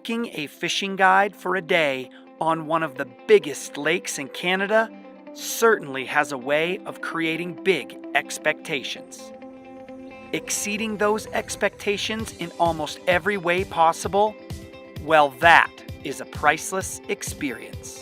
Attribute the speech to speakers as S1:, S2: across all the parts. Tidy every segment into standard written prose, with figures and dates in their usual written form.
S1: Booking a fishing guide for a day on one of the biggest lakes in Canada certainly has a way of creating big expectations. Exceeding those expectations in almost every way possible, well, that is a priceless experience.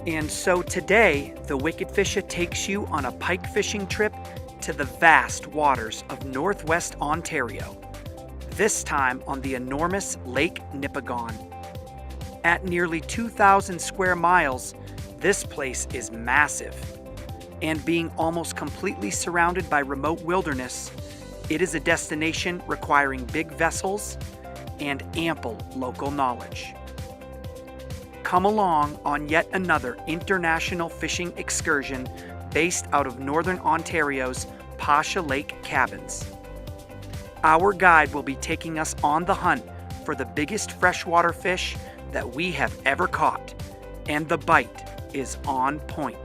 S1: And so today, the Wickedfisha takes you on a pike fishing trip to the vast waters of northwest Ontario, this time on the enormous Lake Nipigon. At nearly 2,000 square miles, this place is massive. And being almost completely surrounded by remote wilderness, it is a destination requiring big vessels and ample local knowledge. Come along on yet another international fishing excursion based out of northern Ontario's Pasha Lake Cabins. Our guide will be taking us on the hunt for the biggest freshwater fish that we have ever caught, and the bite is on point.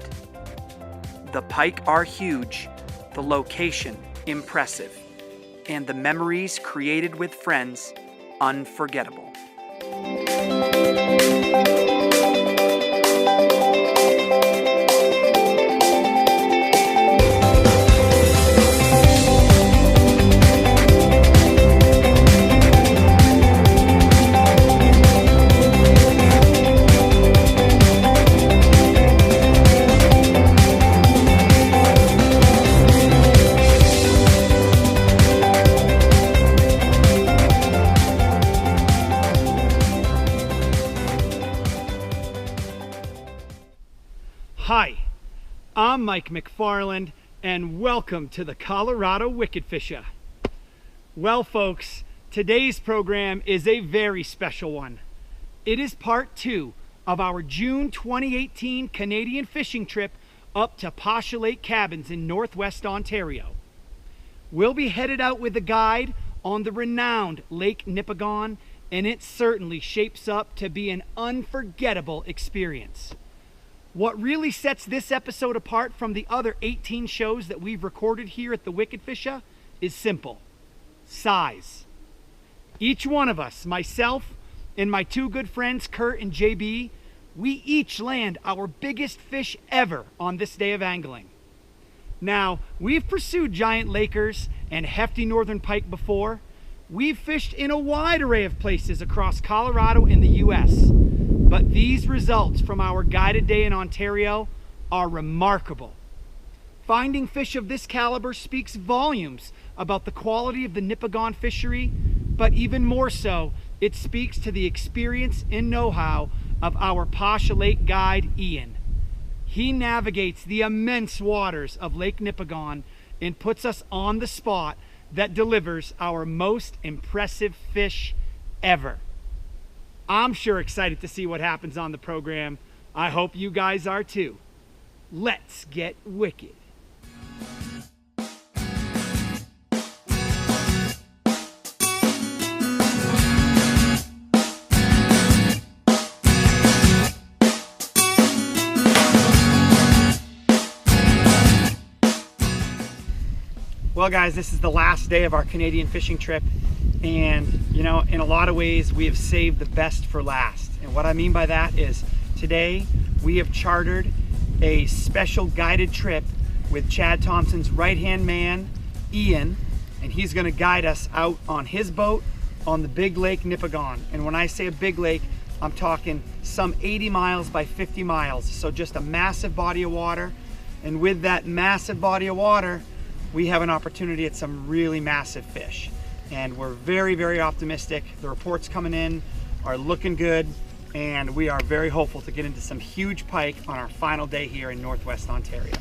S1: The pike are huge, the location impressive, and the memories created with friends unforgettable.
S2: Hi, I'm Mike McFarland, and welcome to the Colorado Wickedfisha. Well, folks, today's program is a very special one. It is part 2 of our June 2018 Canadian fishing trip up to Pasha Lake Cabins in northwest Ontario. We'll be headed out with a guide on the renowned Lake Nipigon, and it certainly shapes up to be an unforgettable experience. What really sets this episode apart from the other 18 shows that we've recorded here at the Wickedfisha is simple: size. Each one of us, myself and my two good friends Kurt and JB, we each land our biggest fish ever on this day of angling. Now, we've pursued giant lakers and hefty northern pike before. We've fished in a wide array of places across Colorado and the US. But these results from our guided day in Ontario are remarkable. Finding fish of this caliber speaks volumes about the quality of the Nipigon fishery, but even more so, it speaks to the experience and know-how of our Pasha Lake guide, Ian. He navigates the immense waters of Lake Nipigon and puts us on the spot that delivers our most impressive fish ever. I'm sure excited to see what happens on the program. I hope you guys are too. Let's get wicked. Well, guys, this is the last day of our Canadian fishing trip. And, you know, in a lot of ways, we have saved the best for last. And what I mean by that is today we have chartered a special guided trip with Chad Thompson's right-hand man, Ian, and he's going to guide us out on his boat on the big Lake Nipigon. And when I say a big lake, I'm talking some 80 miles by 50 miles. So just a massive body of water. And with that massive body of water, we have an opportunity at some really massive fish. And we're very, very optimistic. The reports coming in are looking good, and we are very hopeful to get into some huge pike on our final day here in northwest Ontario.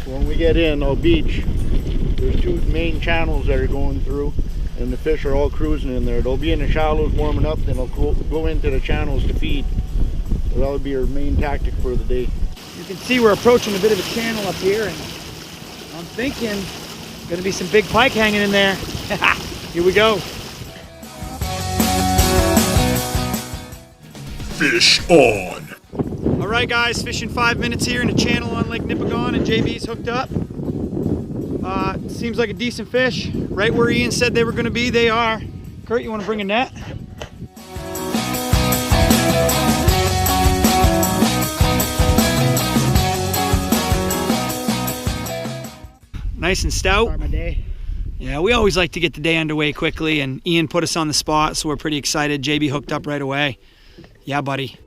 S3: When we get in, beach, there's two main channels that are going through, and the fish are all cruising in there. They'll be in the shallows warming up, then they'll go into the channels to feed. So that'll be our main tactic for the day.
S2: You can see we're approaching a bit of a channel up here, and I'm thinking gonna be some big pike hanging in there. Here we go.
S4: Fish on.
S2: All right, guys, fishing 5 minutes here in a channel on Lake Nipigon, and JB's hooked up. Seems like a decent fish. Right where Ian said they were gonna be, they are. Kurt, you wanna bring a net? Nice and stout.
S3: Start my day.
S2: Yeah, we always like to get the day underway quickly, and Ian put us on the spot, so we're pretty excited. JB hooked up right away. Yeah, buddy.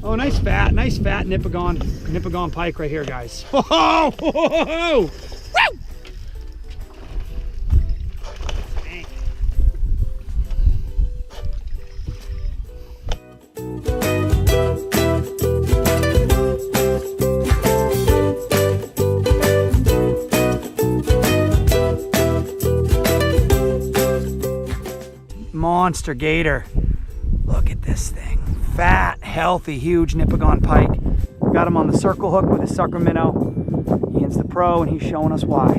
S2: Oh, nice fat Nipigon pike right here, guys. Oh, woo! Monster gator. Look at this thing. Fat, healthy, huge Nipigon pike. Got him on the circle hook with a sucker minnow. Ian's the pro, and he's showing us why.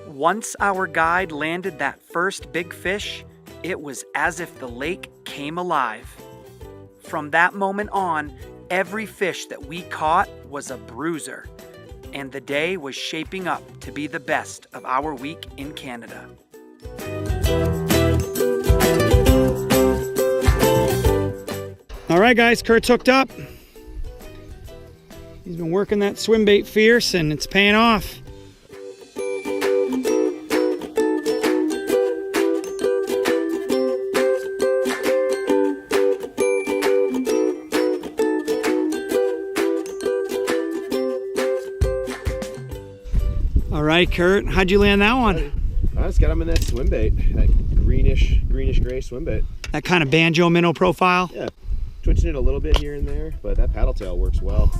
S1: Once our guide landed that first big fish, it was as if the lake came alive. From that moment on, every fish that we caught was a bruiser, and the day was shaping up to be the best of our week in Canada.
S2: All right, guys, Kurt's hooked up. He's been working that swim bait fierce, and it's paying off. All right, Kurt, how'd you land that one?
S5: I just got him in that swim bait, that greenish gray swim bait.
S2: That kind of banjo minnow profile?
S5: Yeah, twitching it a little bit here and there, but that paddle tail works well.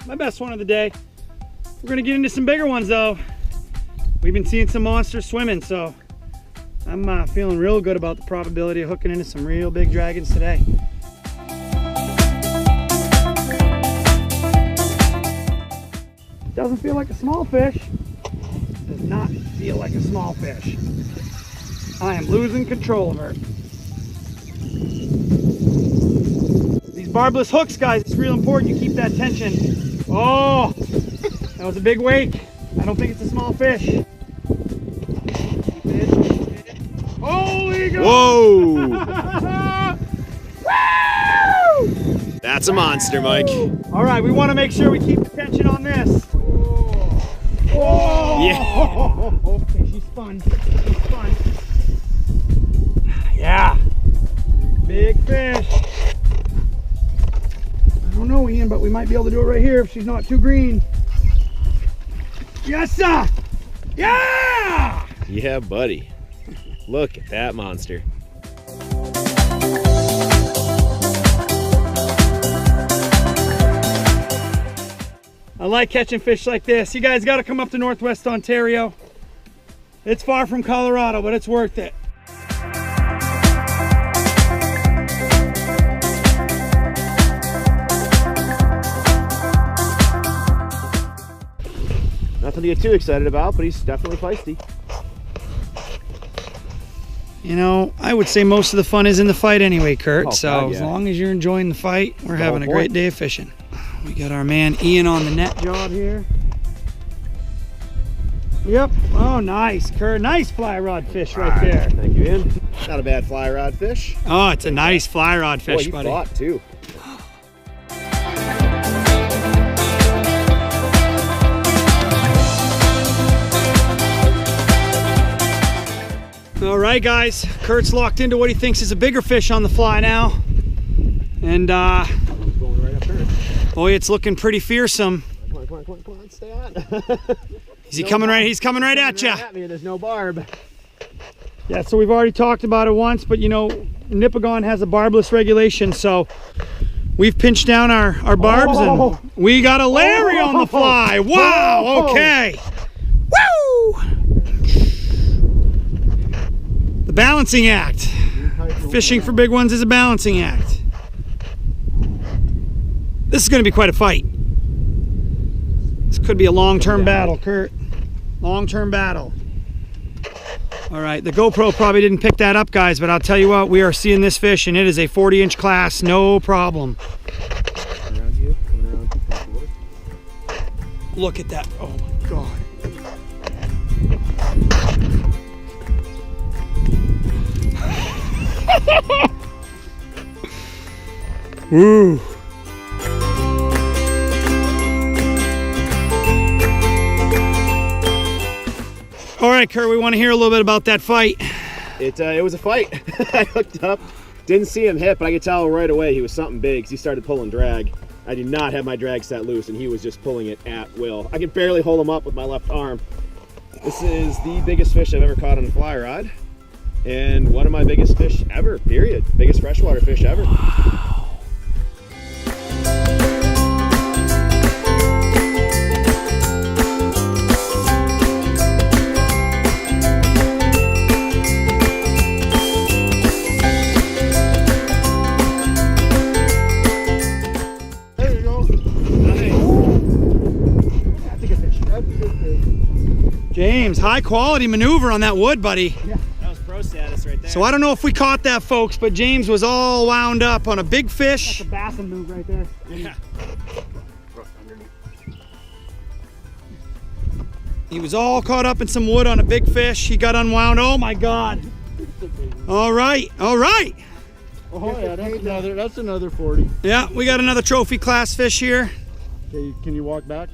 S2: My best one of the day. We're gonna get into some bigger ones though. We've been seeing some monsters swimming, so I'm feeling real good about the probability of hooking into some real big dragons today. Doesn't feel like a small fish. Does not feel like a small fish. I am losing control of her. These barbless hooks, guys, it's real important you keep that tension. Oh, that was a big wake. I don't think it's a small fish. Holy God!
S5: Whoa!
S2: Woo!
S5: That's a monster, Mike.
S2: All right, we want to make sure we keep the tension on this. Whoa!
S5: Yeah.
S2: Okay, she's fun. She's fun. Yeah. Big fish. I don't know, Ian, but we might be able to do it right here if she's not too green. Yes, sir! Yeah!
S5: Yeah, buddy. Look at that monster.
S2: I like catching fish like this. You guys got to come up to Northwest Ontario. It's far from Colorado, but it's worth it.
S5: Nothing to get too excited about, but he's definitely feisty.
S2: You know, I would say most of the fun is in the fight anyway, Kurt.
S5: Oh,
S2: so
S5: God, yeah.
S2: as long as you're enjoying the fight, we're having a great day of fishing. We got our man Ian on the net job here. Yep. Oh, nice, Kurt. Nice fly rod fish right there.
S5: Thank you, Ian. Not a bad fly rod fish.
S2: Oh, it's a nice fly rod
S5: Boy,
S2: fish,
S5: you
S2: buddy.
S5: fought too.
S2: All right, guys. Kurt's locked into what he thinks is a bigger fish on the fly now. And
S5: Going right up there.
S2: boy, it's looking pretty fearsome.
S5: Come on, stay on.
S2: Is he coming right? He's coming right at you.
S5: At me, there's no barb.
S2: Yeah, so we've already talked about it once, but you know, Nipigon has a barbless regulation, so we've pinched down our barbs and we got a Larry on the fly. Wow, okay. Woo! The balancing act. Fishing for big ones is a balancing act. This is going to be quite a fight. This could be a long-term battle, Kurt. Long-term battle. All right, the GoPro probably didn't pick that up, guys, but I'll tell you what, we are seeing this fish, and it is a 40-inch class, no problem.
S5: Around you, coming around.
S2: Look at that. Oh, my God. Woo. All right, Kurt, we want to hear a little bit about that fight.
S5: It was a fight. I hooked up, didn't see him hit, but I could tell right away he was something big because he started pulling drag. I did not have my drag set loose, and he was just pulling it at will. I could barely hold him up with my left arm. This is the biggest fish I've ever caught on a fly rod, and one of my biggest fish ever, period. Biggest freshwater fish ever.
S2: Wow. James, high quality maneuver on that wood, buddy.
S5: Yeah, that was pro status right there.
S2: So I don't know if we caught that, folks, but James was all wound up on a big fish.
S4: That's a bassin move right there.
S5: Yeah.
S2: He was all caught up in some wood on a big fish. He got unwound. Oh my God. All right, all right.
S3: Oh yeah, that's another 40.
S2: Yeah, we got another trophy class fish here.
S3: Okay, can you walk back?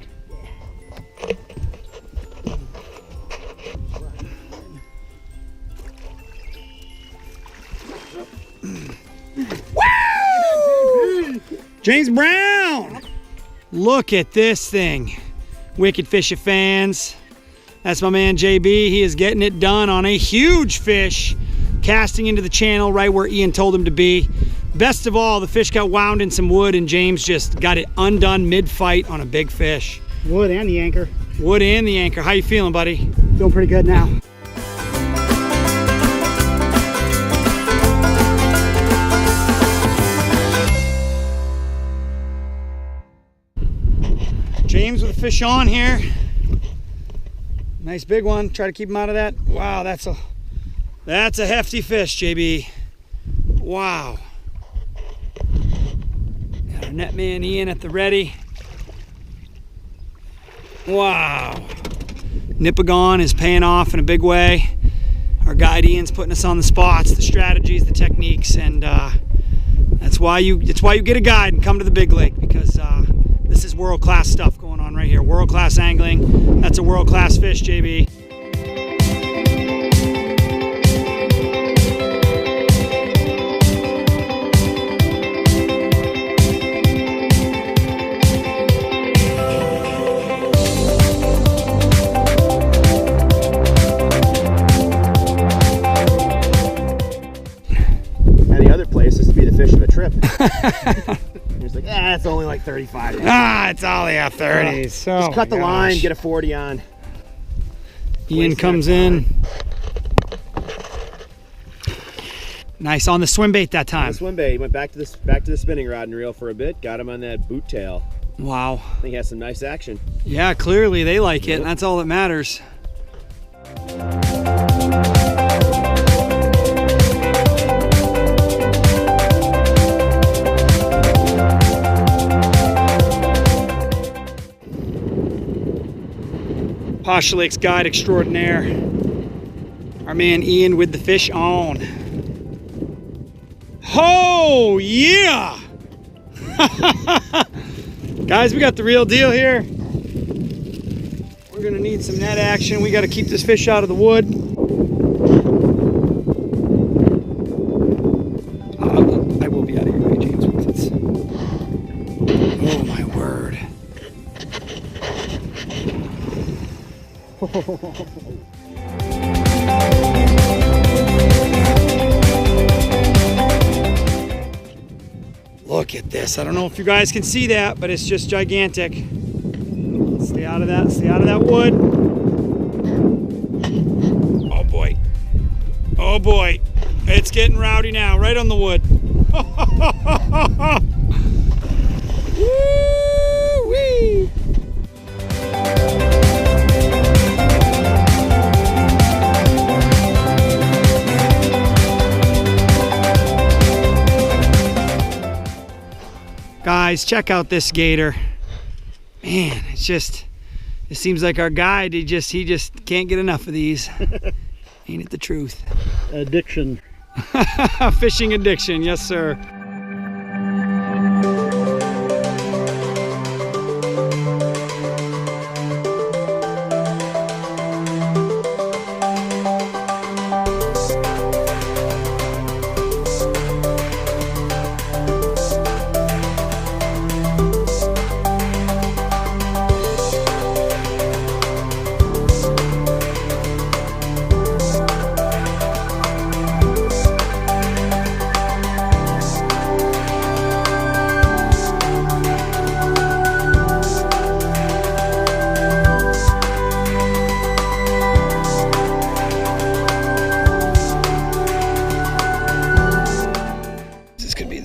S2: Woo! James Brown! Look at this thing. Wickedfisha fans. That's my man JB. He is getting it done on a huge fish, casting into the channel right where Ian told him to be. Best of all, the fish got wound in some wood and James just got it undone mid-fight on a big fish.
S4: Wood and the anchor.
S2: Wood and the anchor. How you feeling, buddy?
S4: Feeling pretty good now.
S2: James with a fish on here. Nice big one. Try to keep him out of that. Wow, that's a hefty fish, JB. Wow. Got our net man Ian at the ready. Wow. Nipigon is paying off in a big way. Our guide Ian's putting us on the spots, the strategies, the techniques, and that's why you get a guide and come to the big lake, because this is world-class stuff going on right here. World-class angling. That's a world-class fish, JB.
S5: And the other place is to be the fish of a trip. He's like, it's only like 35.
S2: Ah, it's only a 30s. So
S5: Just cut the line, get a 40 on.
S2: Ian comes in. Nice on the swim bait that time.
S5: Swim bait. He went back to the spinning rod and reel for a bit. Got him on that boot tail.
S2: Wow.
S5: I think he has some nice action.
S2: Yeah, clearly they like it, and that's all that matters. Pasha Lake's guide extraordinaire. Our man Ian with the fish on. Oh, yeah! Guys, we got the real deal here. We're gonna need some net action. We gotta keep this fish out of the wood. Look at this. I don't know if you guys can see that, but it's just gigantic. Stay out of that. Stay out of that wood. Oh boy. Oh boy. It's getting rowdy now, right on the wood. Woo-wee. Guys, check out this gator. Man, it seems like our guide, he just can't get enough of these. Ain't it the truth?
S3: Addiction.
S2: Fishing addiction, yes sir.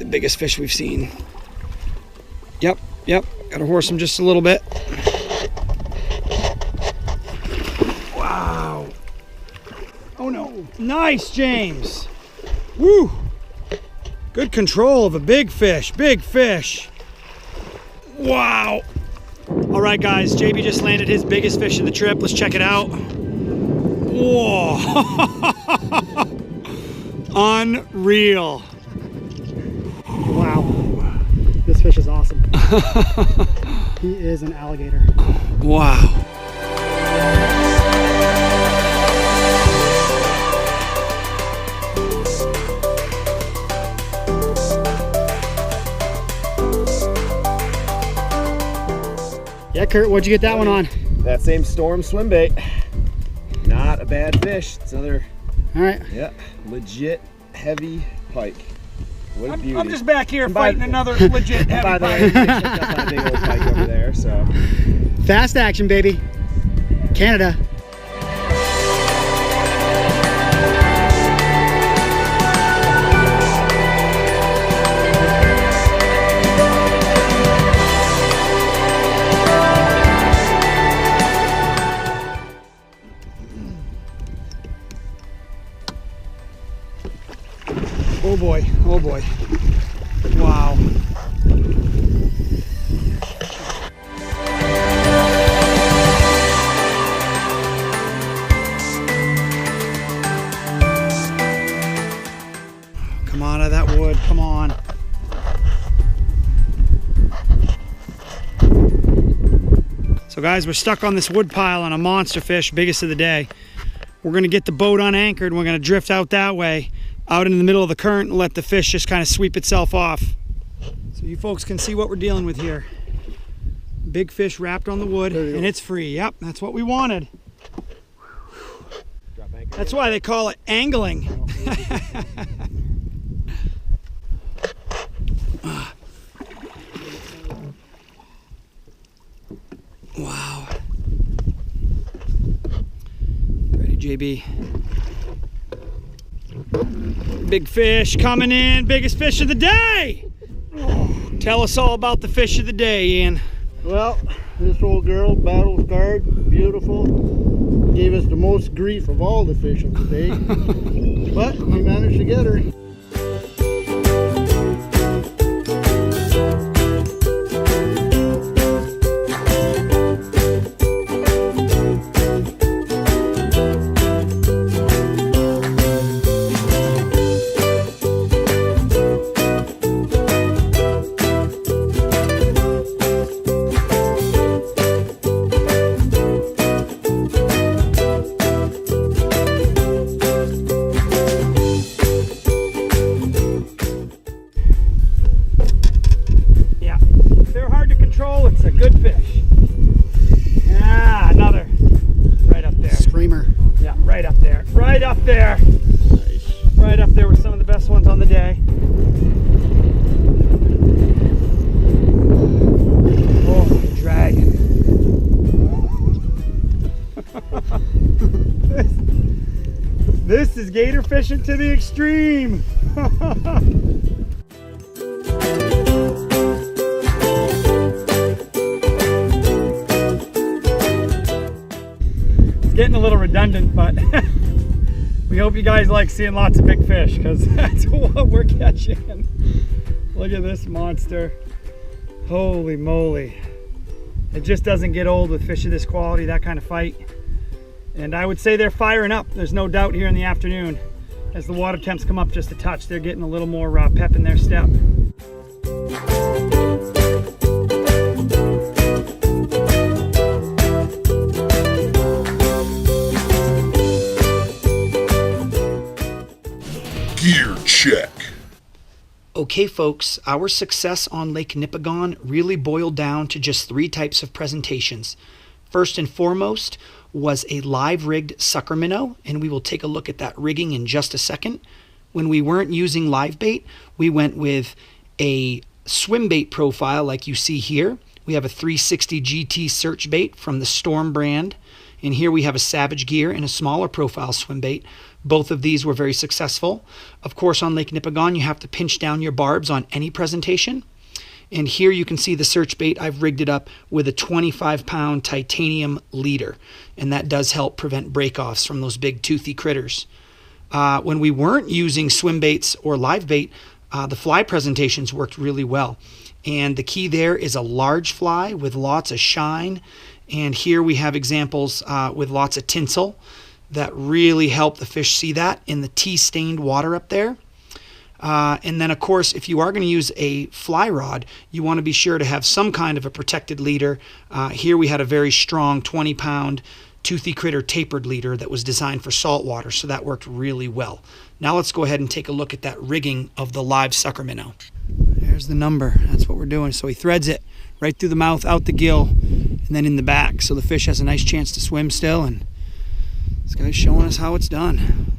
S2: Biggest fish we've seen. Yep, gotta horse him just a little bit. Wow. Oh no. Nice, James. Woo. Good control of a big fish. Wow. All right, guys, JB just landed his biggest fish of the trip. Let's check it out. Whoa. Unreal.
S4: Wow. This fish is awesome. He is an alligator.
S2: Wow.
S4: Yeah, Kurt, what'd you get that one on?
S5: That same storm swim bait. Not a bad fish. It's another,
S4: All right.
S5: yeah, legit heavy pike. What a beauty.
S2: I'm just back here fighting another legit heavy
S5: By the way,
S2: pike.
S5: checked out that big old pike over there, so.
S4: Fast action, baby. Canada.
S2: Oh boy, oh boy. Wow. Come on out of that wood, come on. So guys, we're stuck on this wood pile on a monster fish, biggest of the day. We're gonna get the boat unanchored and we're gonna drift out that way, out in the middle of the current, and let the fish just kind of sweep itself off. So you folks can see what we're dealing with here. Big fish wrapped on the wood, and it's free. Yep, that's what we wanted. That's why they call it angling. Wow. Ready, JB? Big fish coming in, biggest fish of the day. Tell us all about the fish of the day, Ian.
S3: Well, this old girl, battle scarred, beautiful, gave us the most grief of all the fish of the day, but we managed to get her.
S2: Right up there. Right up there.
S3: Nice.
S2: Right up there with some of the best ones on the day. Oh, dragon. This is gator fishing to the extreme. It's getting a little redundant, but we hope you guys like seeing lots of big fish, because that's what we're catching. Look at this monster. Holy moly. It just doesn't get old with fish of this quality, that kind of fight. And I would say they're firing up. There's no doubt here in the afternoon. As the water temps come up just a touch, they're getting a little more pep in their step.
S6: Gear check.
S1: Okay folks, our success on Lake Nipigon really boiled down to just 3 types of presentations. First and foremost was a live rigged sucker minnow, and we will take a look at that rigging in just a second. When we weren't using live bait, we went with a swim bait profile like you see here. We have a 360 GT search bait from the Storm brand, and here we have a Savage Gear and a smaller profile swim bait. Both of these were very successful. Of course, on Lake Nipigon, you have to pinch down your barbs on any presentation. And here you can see the search bait. I've rigged it up with a 25-pound titanium leader, and that does help prevent breakoffs from those big toothy critters. When we weren't using swim baits or live bait, the fly presentations worked really well. And the key there is a large fly with lots of shine. And here we have examples with lots of tinsel that really help the fish see that in the tea-stained water up there. And then, of course, if you are going to use a fly rod, you want to be sure to have some kind of a protected leader. Here we had a very strong 20-pound toothy critter tapered leader that was designed for saltwater, so that worked really well. Now let's go ahead and take a look at that rigging of the live sucker minnow. There's the number. That's what we're doing. So he threads it right through the mouth, out the gill, and then in the back, so the fish has a nice chance to swim still. And this guy's showing us how it's done.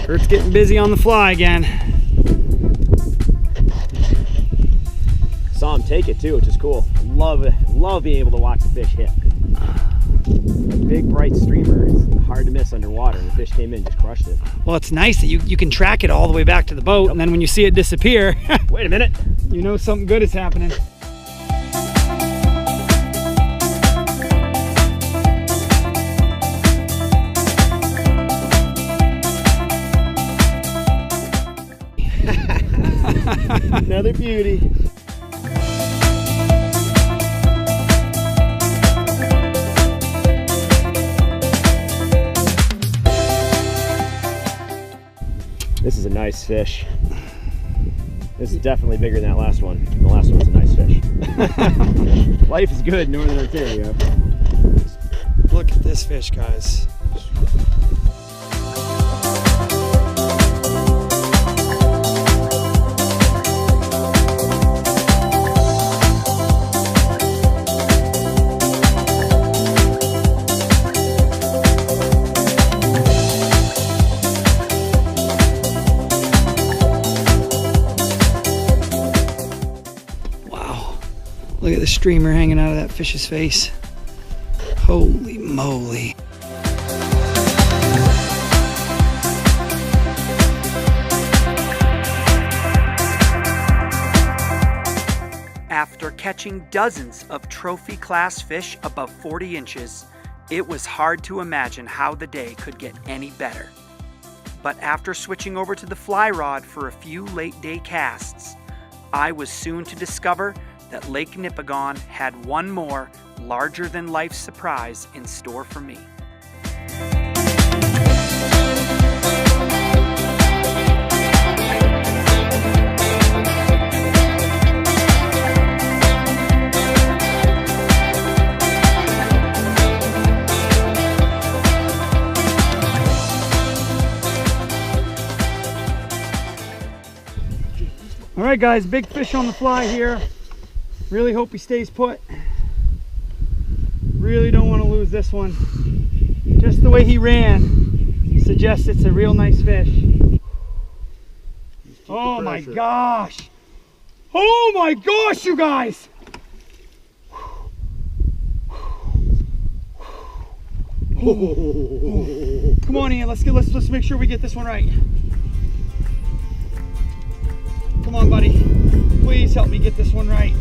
S1: Kurt's getting busy on the fly again.
S5: Saw him take it too, which is cool. Love it. Love being able to watch the fish hit. Big bright streamer. It's hard to miss underwater, and the fish came in, just crushed it.
S2: Well, it's nice that you can track it all the way back to the boat, and then when you see it disappear,
S5: Wait a minute.
S2: you know something good is happening.
S5: Another beauty. This is a nice fish. This is definitely bigger than that last one. The last one's a nice fish. Life is good in Northern Ontario.
S2: Look at this fish, guys. Look at the streamer hanging out of that fish's face. Holy moly. After catching dozens of trophy class fish above 40 inches, it was hard to imagine how the day could get any better. But after switching over to the fly rod for a few late day casts, I was soon to discover that Lake Nipigon had one more larger-than-life surprise in store for me. All right, guys, big fish on the fly here. Really hope he stays put. Really don't want to lose this one. Just the way he ran suggests it's a real nice fish. Oh my gosh. Oh my gosh, you guys. Come on, Ian, let's make sure we get this one right. Come on, buddy. Please help me get this one right.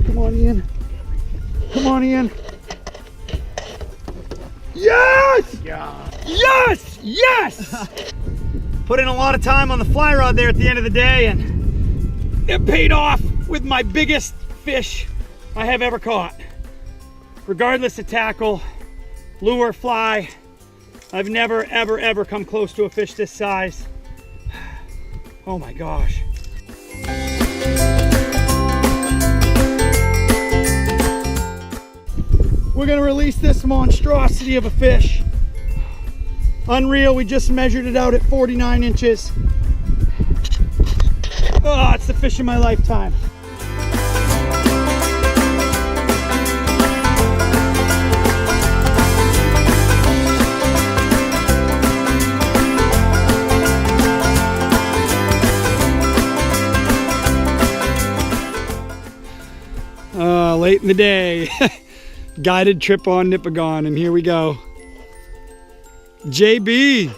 S2: Come on, Ian. Come on, Ian. Yes! Yes! Yes! Put in a lot of time on the fly rod there at the end of the day, and it paid off with my biggest fish I have ever caught. Regardless of tackle, lure, fly, I've never, ever, ever come close to a fish this size. Oh my gosh. We're gonna release this monstrosity of a fish. Unreal, we just measured it out at 49 inches. Oh, it's the fish of my lifetime. Late in the day. Guided trip on Nipigon, and here we go. JB.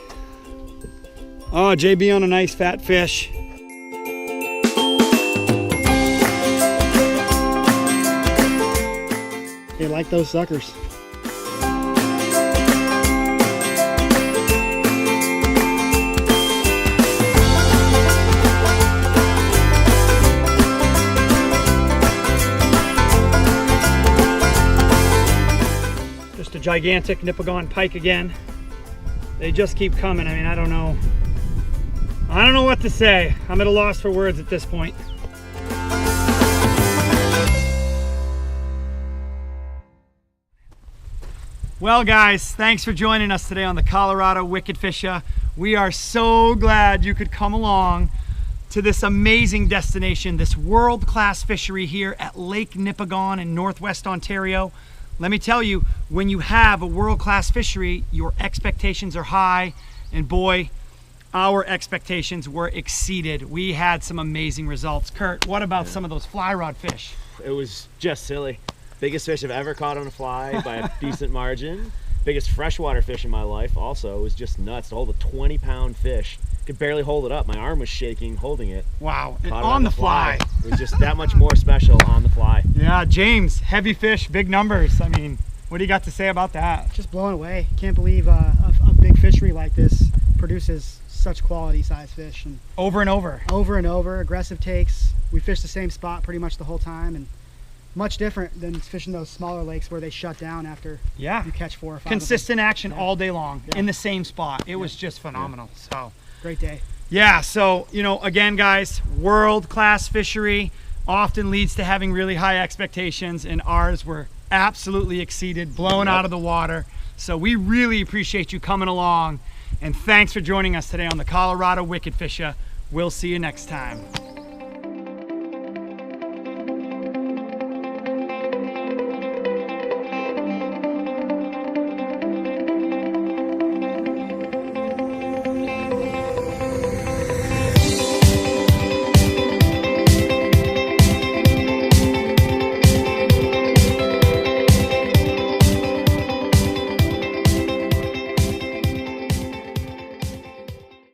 S2: Oh, JB on a nice fat fish.
S4: They like those suckers.
S2: Just a gigantic Nipigon pike again. They just keep coming. I mean, I don't know what to say. I'm at a loss for words at this point. Well, guys, thanks for joining us today on the Colorado Wickedfisha. We are so glad you could come along to this amazing destination, this world-class fishery here at Lake Nipigon in Northwest Ontario. Let me tell you, when you have a world-class fishery, your expectations are high, and boy, our expectations were exceeded. We had some amazing results. Kurt, what about some of those fly rod fish?
S5: It was just silly. Biggest fish I've ever caught on a fly by a decent margin. Biggest freshwater fish in my life also. It was just nuts to hold a 20-pound fish. Could barely hold it up. My arm was shaking holding it.
S2: Wow,
S5: Caught it
S2: on the fly.
S5: It was just that much more special on the fly.
S2: Yeah, James, heavy fish, big numbers. I mean, what do you got to say about that?
S4: Just blown away. Can't believe a big fishery like this produces such quality size fish. And
S2: over and over.
S4: Over and over, aggressive takes. We fished the same spot pretty much the whole time, and much different than fishing those smaller lakes where they shut down after you catch 4 or 5.
S2: Consistent action all day long in the same spot. It was just phenomenal. So
S4: great day.
S2: Yeah, so, you know, again, guys, world-class fishery often leads to having really high expectations, and ours were absolutely exceeded, blown out of the water. So we really appreciate you coming along, and thanks for joining us today on the Colorado Wickedfisha. We'll see you next time.